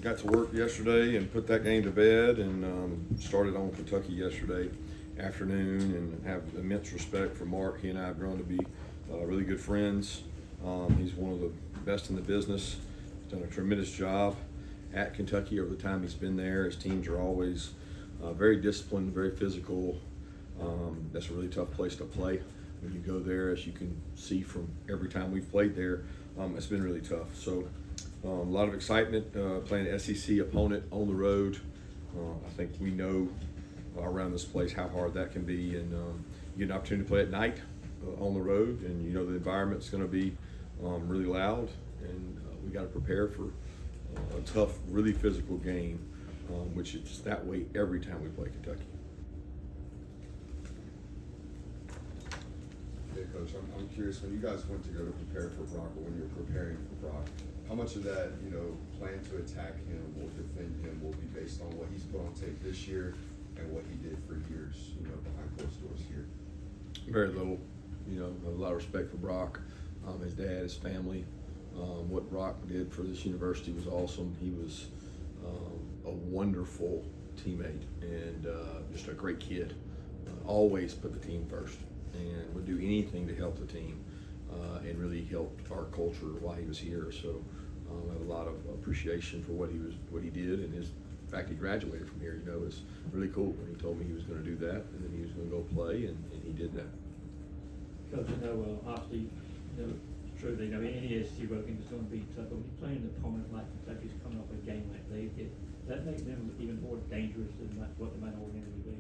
got to work yesterday and put that game to bed, and started on Kentucky yesterday afternoon, and have immense respect for Mark. He and I have grown to be really good friends. He's one of the best in the business. He's done a tremendous job at Kentucky over the time he's been there. His teams are always very disciplined, very physical. That's a really tough place to play. When you go there, as you can see from every time we've played there, it's been really tough. So a lot of excitement playing an SEC opponent on the road. I think we know around this place how hard that can be, and you get an opportunity to play at night on the road, and you know the environment's going to be really loud, and we got to prepare for a tough, really physical game, which is that way every time we play Kentucky. Hey, Coach, I'm curious, when you guys went to go to prepare for Brock, or when you were preparing for Brock, how much of that, plan to attack him or defend him will be based on what he's put on tape this year and what he did for years, behind closed doors here? Very little. A lot of respect for Brock, his dad, his family. What Brock did for this university was awesome. He was a wonderful teammate and just a great kid. Always put the team first and would do anything to help the team, and really helped our culture while he was here. So I have a lot of appreciation for what he did, and the fact he graduated from here. Is really cool. When he told me he was going to do that, and then he was going to go play, and he did that. Coach, obviously, it's true that any SEC working is going to be tough. But when you're playing an opponent like Kentucky's coming off a game like they did, that makes them even more dangerous than what they might ordinarily be.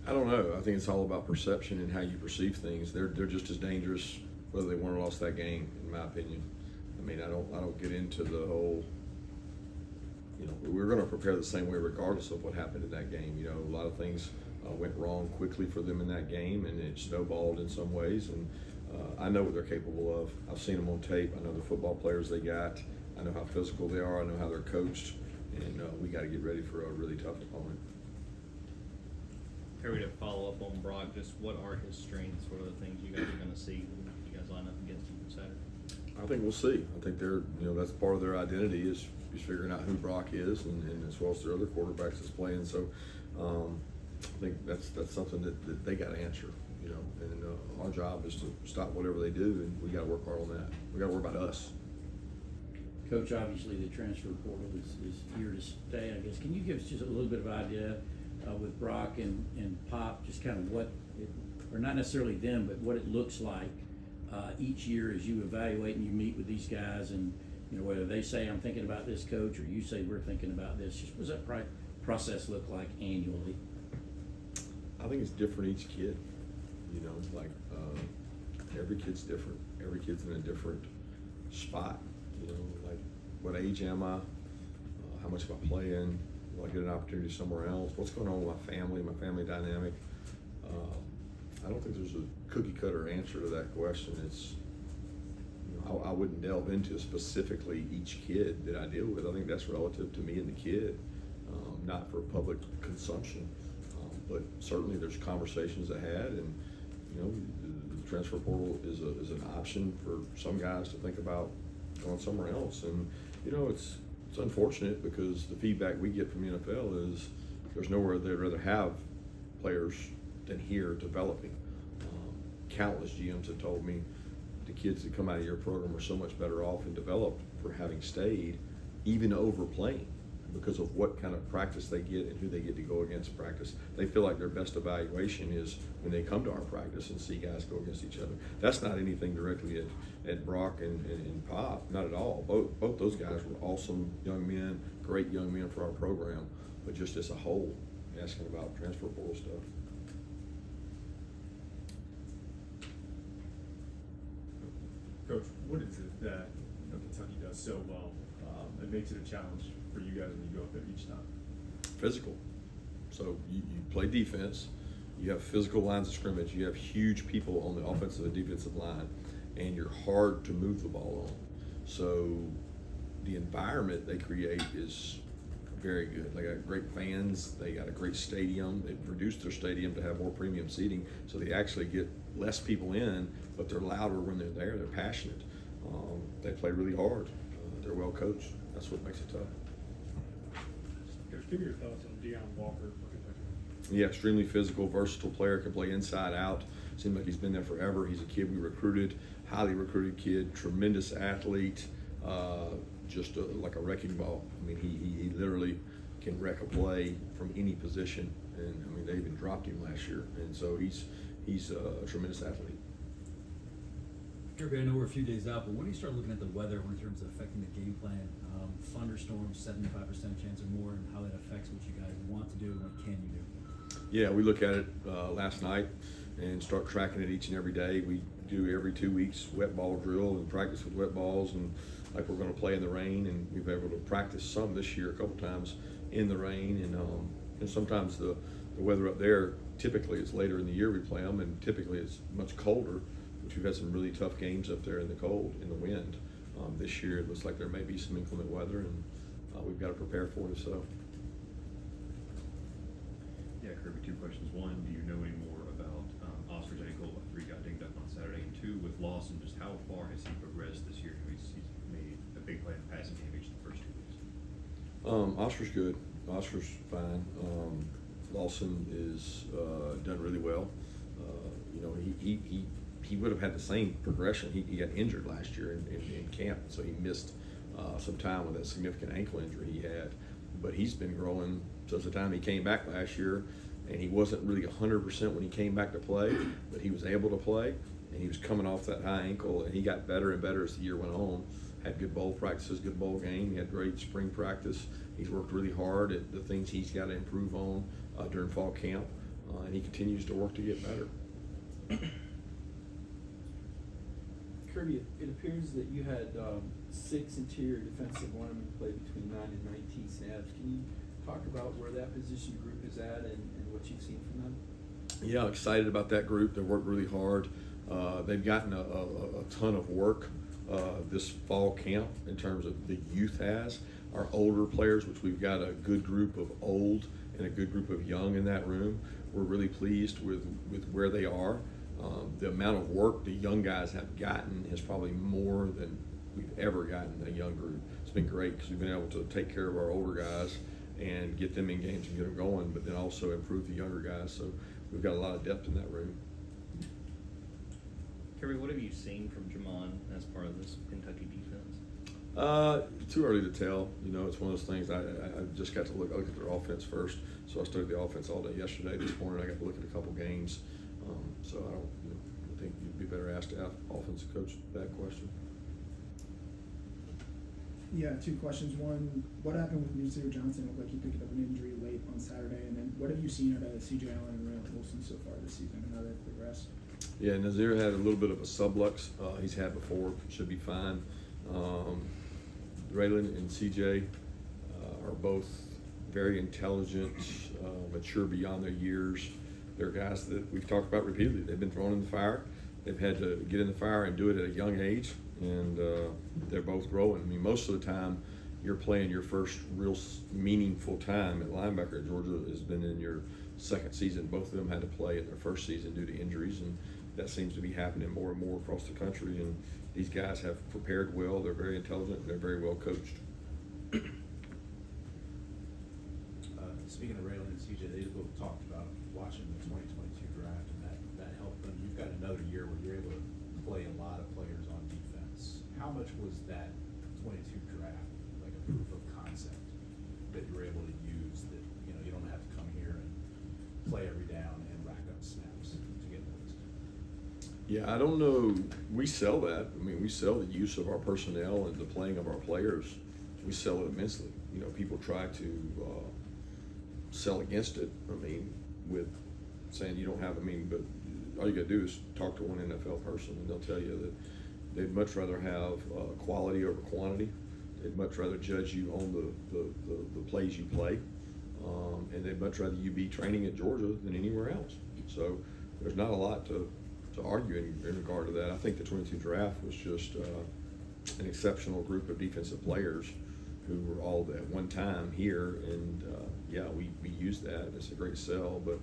I don't know. I think it's all about perception and how you perceive things. They're just as dangerous whether they won or lost that game, in my opinion. I don't get into the whole. We're going to prepare the same way regardless of what happened in that game. A lot of things went wrong quickly for them in that game, and it snowballed in some ways. And I know what they're capable of. I've seen them on tape. I know the football players they got. I know how physical they are. I know how they're coached, and we got to get ready for a really tough opponent. Kirby, to follow up on Brock, just what are his strengths? What are the things you guys are going to see when you guys line up against him Saturday? I think we'll see. I think they're, that's part of their identity is figuring out who Brock is, and as well as their other quarterbacks that's playing. So I think that's something that they got to answer, and our job is to stop whatever they do, and we got to work hard on that. We got to worry about us. Coach, obviously the transfer portal is here to stay, I guess. Can you give us just a little bit of idea with Brock and Pop, just kind of or not necessarily them, but what it looks like each year as you evaluate and you meet with these guys, and whether they say I'm thinking about this, coach, or you say we're thinking about this. Just what does that process look like annually? I think it's different each kid. Every kid's different. Every kid's in a different spot. Like what age am I? How much am I playing? Will I get an opportunity somewhere else? What's going on with my family dynamic? I don't think there's a cookie cutter answer to that question. It's, I wouldn't delve into specifically each kid that I deal with. I think that's relative to me and the kid, not for public consumption. But certainly there's conversations ahead, and the transfer portal is an option for some guys to think about going somewhere else. And it's unfortunate because the feedback we get from the NFL is there's nowhere they'd rather have players than here developing. Countless GMs have told me the kids that come out of your program are so much better off and developed for having stayed, even over playing, because of what kind of practice they get and who they get to go against practice. They feel like their best evaluation is when they come to our practice and see guys go against each other. That's not anything directly at Brock and Pop, not at all. Both those guys were awesome young men, great young men for our program, but just as a whole, asking about transfer portal stuff. Coach, what is it that Kentucky does so well that makes it a challenge for you guys when you go up there each time? Physical. So you play defense, you have physical lines of scrimmage, you have huge people on the offensive and defensive line, and you're hard to move the ball on. So the environment they create is very good. They got great fans, they got a great stadium. They've reduced their stadium to have more premium seating, so they actually get less people in, but they're louder when they're there. They're passionate. They play really hard. They're well coached. That's what makes it tough. Give me your thoughts on Deion Walker for Kentucky. Yeah, extremely physical, versatile player, can play inside out. Seems like he's been there forever. He's a kid we recruited, highly recruited kid, tremendous athlete, just like a wrecking ball. I mean, he literally can wreck a play from any position. And I mean, they even dropped him last year. And so he's a tremendous athlete. Kirby, I know we're a few days out, but when do you start looking at the weather in terms of affecting the game plan? Thunderstorms, 75% chance or more, and how that affects what you guys want to do and what can you do? Yeah, we look at it last night and start tracking it each and every day. We do every 2 weeks wet ball drill and practice with wet balls, and like we're going to play in the rain, and we've been able to practice some this year a couple times in the rain, and sometimes the weather up there, typically it's later in the year we play them, and typically it's much colder, which we've had some really tough games up there in the cold, in the wind. This year it looks like there may be some inclement weather, and we've got to prepare for it. So. Yeah, Kirby, 2 questions. One, do you know any more about Oscar's ankle? 3 got dinged up on Saturday. And 2, with Lawson, just how far has he progressed this year? He's made a big play in the passing game each of the first 2 weeks. Oscar's good. Oscar's fine. Lawson is done really well. You know, he would have had the same progression. He got injured last year in camp, so he missed some time with that significant ankle injury he had. But he's been growing since the time he came back last year, and he wasn't really 100% when he came back to play, but he was able to play, and he was coming off that high ankle, and he got better and better as the year went on. Had good bowl practices, good bowl game. He had great spring practice. He's worked really hard at the things he's got to improve on during fall camp, and he continues to work to get better. Kirby, it appears that you had 6 interior defensive linemen play between 9 and 19 snaps. Can you talk about where that position group is at and what you've seen from them? Yeah, excited about that group. They worked really hard. They've gotten a ton of work this fall camp in terms of the youth has. Our older players, which we've got a good group of old and a good group of young in that room. We're really pleased with where they are. The amount of work the young guys have gotten is probably more than we've ever gotten in a young group. It's been great because we've been able to take care of our older guys and get them in games and get them going, but then also improve the younger guys. So we've got a lot of depth in that room. Kirby, what have you seen from Jamon as part of this Kentucky defense? Too early to tell. You know, it's one of those things. I just got to look at their offense first. So I studied the offense all day yesterday. This morning I got to look at a couple games. So I think you'd be better asked to have offensive coach that question. Yeah, 2 questions. One, what happened with Nazir Johnson? It looked like he picked up an injury late on Saturday. And then what have you seen out of C.J. Allen and Raylan Wilson so far this season and how they've progressed? Yeah, Nazir had a little bit of a sublux he's had before. Should be fine. Raylan and C.J. Are both very intelligent, mature beyond their years. They're guys that we've talked about repeatedly. They've been thrown in the fire. They've had to get in the fire and do it at a young age, and they're both growing. I mean, most of the time you're playing your first real meaningful time at linebacker at Georgia has been in your second season. Both of them had to play in their first season due to injuries, and that seems to be happening more and more across the country. And these guys have prepared well. They're very intelligent, and they're very well coached. Speaking of Raylan and CJ, they both talked about watching the 2022 draft, and that helped them. You've got another year where you're able to play a lot of players on defense. How much was that 22 draft like a proof of concept that you were able to use, that you don't have to come here and play every down and rack up snaps to get those? Yeah, I don't know. We sell that. I mean, we sell the use of our personnel and the playing of our players. We sell it immensely. You know, people try to sell against it. I mean, with saying you don't have. I mean, but all you got to do is talk to one NFL person, and they'll tell you that they'd much rather have quality over quantity. They'd much rather judge you on the plays you play, and they'd much rather you be training at Georgia than anywhere else. So there's not a lot to argue in regard to that. I think the 22 draft was just an exceptional group of defensive players who were all at one time here, and yeah, we used that. It's a great sell, but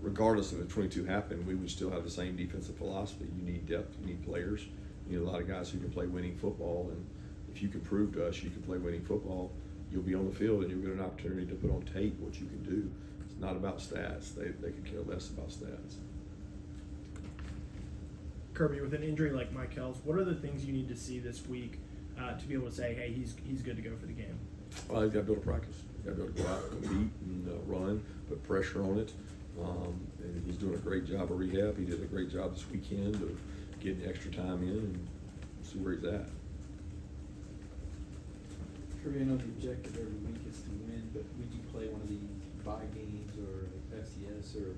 regardless of if 22 happened, we would still have the same defensive philosophy. You need depth, you need players, you need a lot of guys who can play winning football, and if you can prove to us you can play winning football, you'll be on the field and you'll get an opportunity to put on tape what you can do. It's not about stats. They could care less about stats. Kirby, with an injury like Michael's, what are the things you need to see this week to be able to say, hey, he's good to go for the game? Well, he's got to be able to practice. He's got to be able to go out and compete and run, put pressure on it. And he's doing a great job of rehab. He did a great job this weekend of getting extra time in and see where he's at. Kirby, I know the objective every week is to win, but would you play one of the bye games or FCS or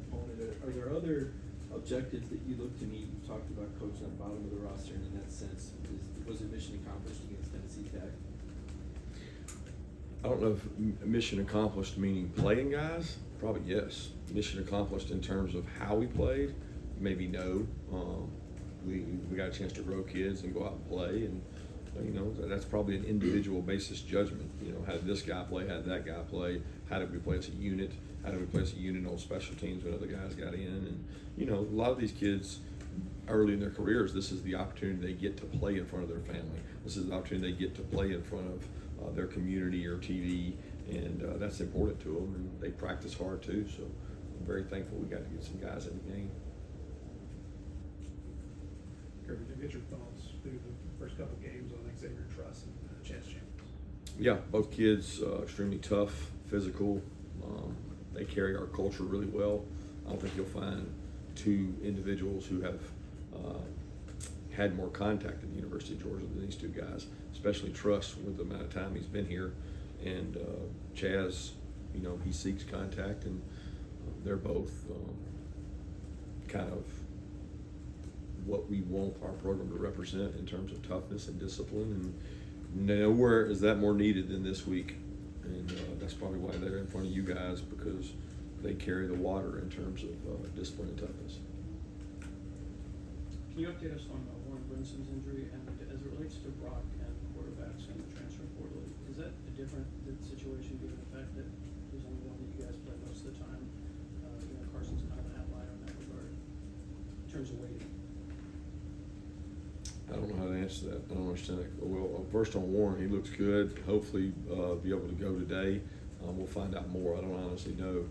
opponent? Are there other objectives that you look to meet? You talked about coaching at the bottom of the roster, and in that sense, was it mission accomplished against Tennessee Tech? I don't know if mission accomplished meaning playing guys. Probably yes. Mission accomplished in terms of how we played, maybe no. We got a chance to grow kids and go out and play, and that's probably an individual basis judgment. How did this guy play? How did that guy play? How did we play as a unit? How did we play as a unit on special teams when other guys got in? And a lot of these kids early in their careers, this is the opportunity they get to play in front of their family. This is the opportunity they get to play in front of their community or TV, and that's important to them. And they practice hard too. So I'm very thankful we got to get some guys in the game. Kirby, to get your thoughts through the first couple games on Xavier Truss and Chance Champions. Yeah, both kids extremely tough, physical. They carry our culture really well. I don't think you'll find two individuals who have had more contact at the University of Georgia than these two guys, especially Truss with the amount of time he's been here. And Chaz, he seeks contact, and they're both kind of what we want our program to represent in terms of toughness and discipline, and nowhere is that more needed than this week. And that's probably why they're in front of you guys, because they carry the water in terms of discipline and toughness. Can you update us on Warren Brinson's injury, and as it relates to Brock and quarterbacks and the transfer portal, is that a different situation given the fact that there's only one that you guys play most of the time? Carson's kind of an outlier in that regard in terms of weighting. I don't know how to answer that. I don't understand it. Well, first on Warren, he looks good. Hopefully be able to go today. We'll find out more. I don't honestly know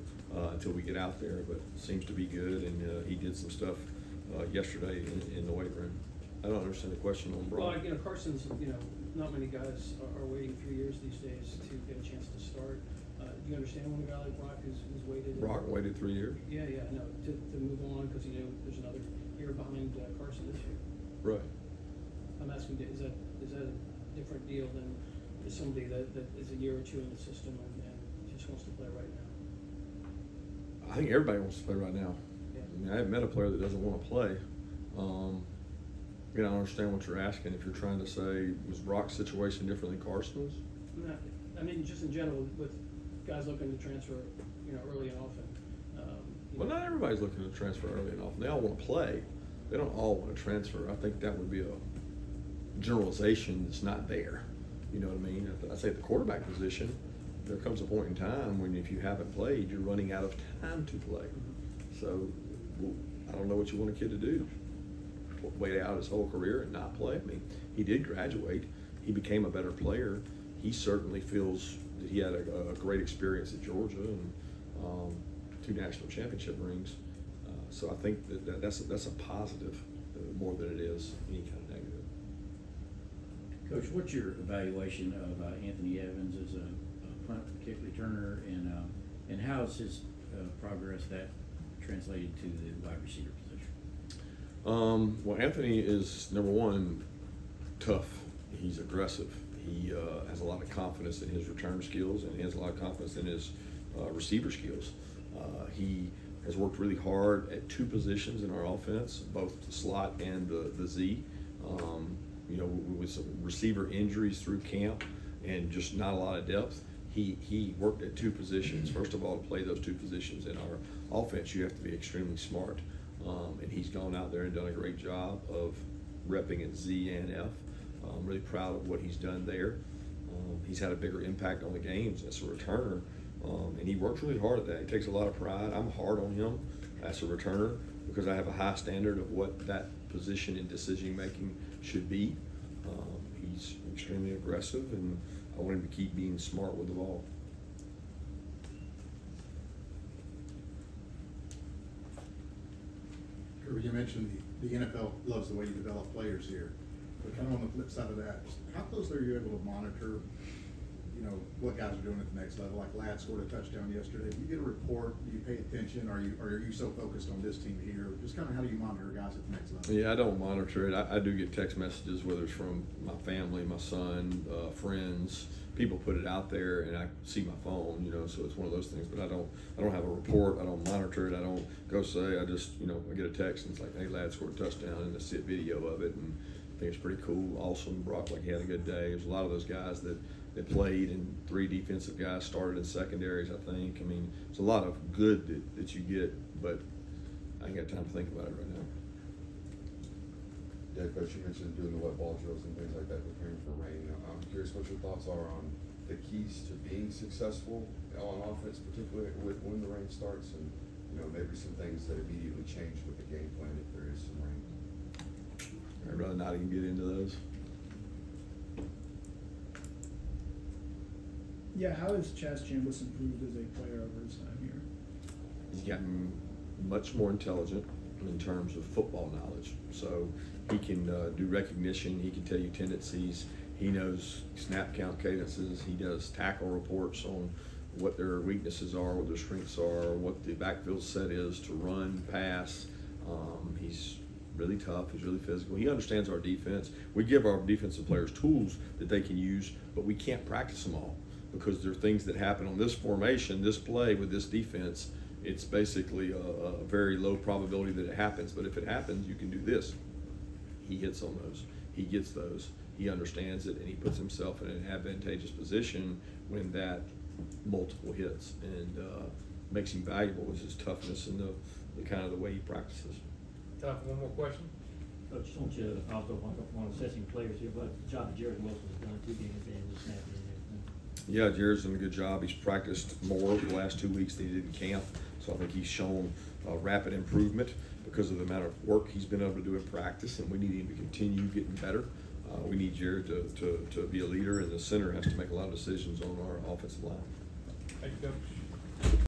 until we get out there, but it seems to be good, and he did some stuff yesterday in the weight room. I don't understand the question on Brock. Well, Carson's, not many guys are waiting 3 years these days to get a chance to start. Do you understand when a guy like Brock is waited? Brock waited 3 years? Yeah, no, to move on because there's another year behind Carson this year. Right. I'm asking, is that a different deal than somebody that is a year or two in the system and just wants to play right now? I think everybody wants to play right now. Yeah. I mean, I haven't met a player that doesn't want to play. I don't understand what you're asking. If you're trying to say, was Brock's situation different than Carson's? No, I mean, just in general, with guys looking to transfer, early and often. Well, not everybody's looking to transfer early and often. They all want to play. They don't all want to transfer. I think that would be a generalization that's not there. You know what I mean? I say at the quarterback position, there comes a point in time when if you haven't played, you're running out of time to play. So I don't know what you want a kid to do. Wait out his whole career and not play. I mean, he did graduate. He became a better player. He certainly feels that he had a great experience at Georgia and 2 national championship rings. So I think that's a positive more than it is any kind of negative. Coach, what's your evaluation of Anthony Evans as a punt kick returner, and how's his progress that translated to the wide receiver position? Well, Anthony is, number one, tough. He's aggressive. He has a lot of confidence in his return skills, and he has a lot of confidence in his receiver skills. He has worked really hard at 2 positions in our offense, both the slot and the Z. With some receiver injuries through camp and just not a lot of depth, he worked at 2 positions. First of all, to play those 2 positions in our offense, you have to be extremely smart. And he's gone out there and done a great job of repping at Z and F. I'm really proud of what he's done there. He's had a bigger impact on the games as a returner, and he works really hard at that. He takes a lot of pride. I'm hard on him as a returner because I have a high standard of what that position in decision making should be. He's extremely aggressive, and I want him to keep being smart with the ball. Kirby, you mentioned the NFL loves the way you develop players here, but kind of on the flip side of that, how closely are you able to monitor, you know, what guys are doing at the next level? Like Ladd scored a touchdown yesterday. Do you get a report? Do you pay attention? Or are you so focused on this team here? Just kind of how do you monitor guys at the next level? Yeah, I don't monitor it. I do get text messages, whether it's from my family, my son, friends. People put it out there, and I see my phone, you know, so it's one of those things. But I don't have a report. I don't monitor it. I don't go say. I just, you know, I get a text and it's like, hey, Ladd scored a touchdown, and I see a video of it, and I think it's pretty cool. Awesome. Brock, like, he had a good day. There's a lot of those guys that played, and 3 defensive guys started in secondaries, I think. I mean, it's a lot of good that you get, but I ain't got time to think about it right now. Yeah, Coach, you mentioned doing the wet ball drills and things like that, preparing for rain. I'm curious what your thoughts are on the keys to being successful on offense, particularly when the rain starts, and, you know, maybe some things that immediately change with the game plan if there is some rain. I'd rather not even get into those. Yeah, how has Chaz Chambliss improved as a player over his time here? He's gotten much more intelligent in terms of football knowledge. So he can do recognition. He can tell you tendencies. He knows snap count cadences. He does tackle reports on what their weaknesses are, what their strengths are, what the backfield set is to run, pass. He's really tough. He's really physical. He understands our defense. We give our defensive players tools that they can use, but we can't practice them all because there are things that happen on this formation, this play with this defense. It's basically a very low probability that it happens, but if it happens, you can do this. He hits on those. He gets those. He understands it, and he puts himself in an advantageous position when that multiple hits, and makes him valuable is his toughness and the kind of the way he practices. Time for one more question. Coach, just want you to also want to assessing players here, but the job that Jared Wilson's done, 2 games in, the snapping and everything. Yeah, Jared's done a good job. He's practiced more the last 2 weeks than he did in camp, so I think he's shown rapid improvement because of the amount of work he's been able to do in practice, and we need him to continue getting better. We need Jared to be a leader, and the center has to make a lot of decisions on our offensive line. Thank you, Coach.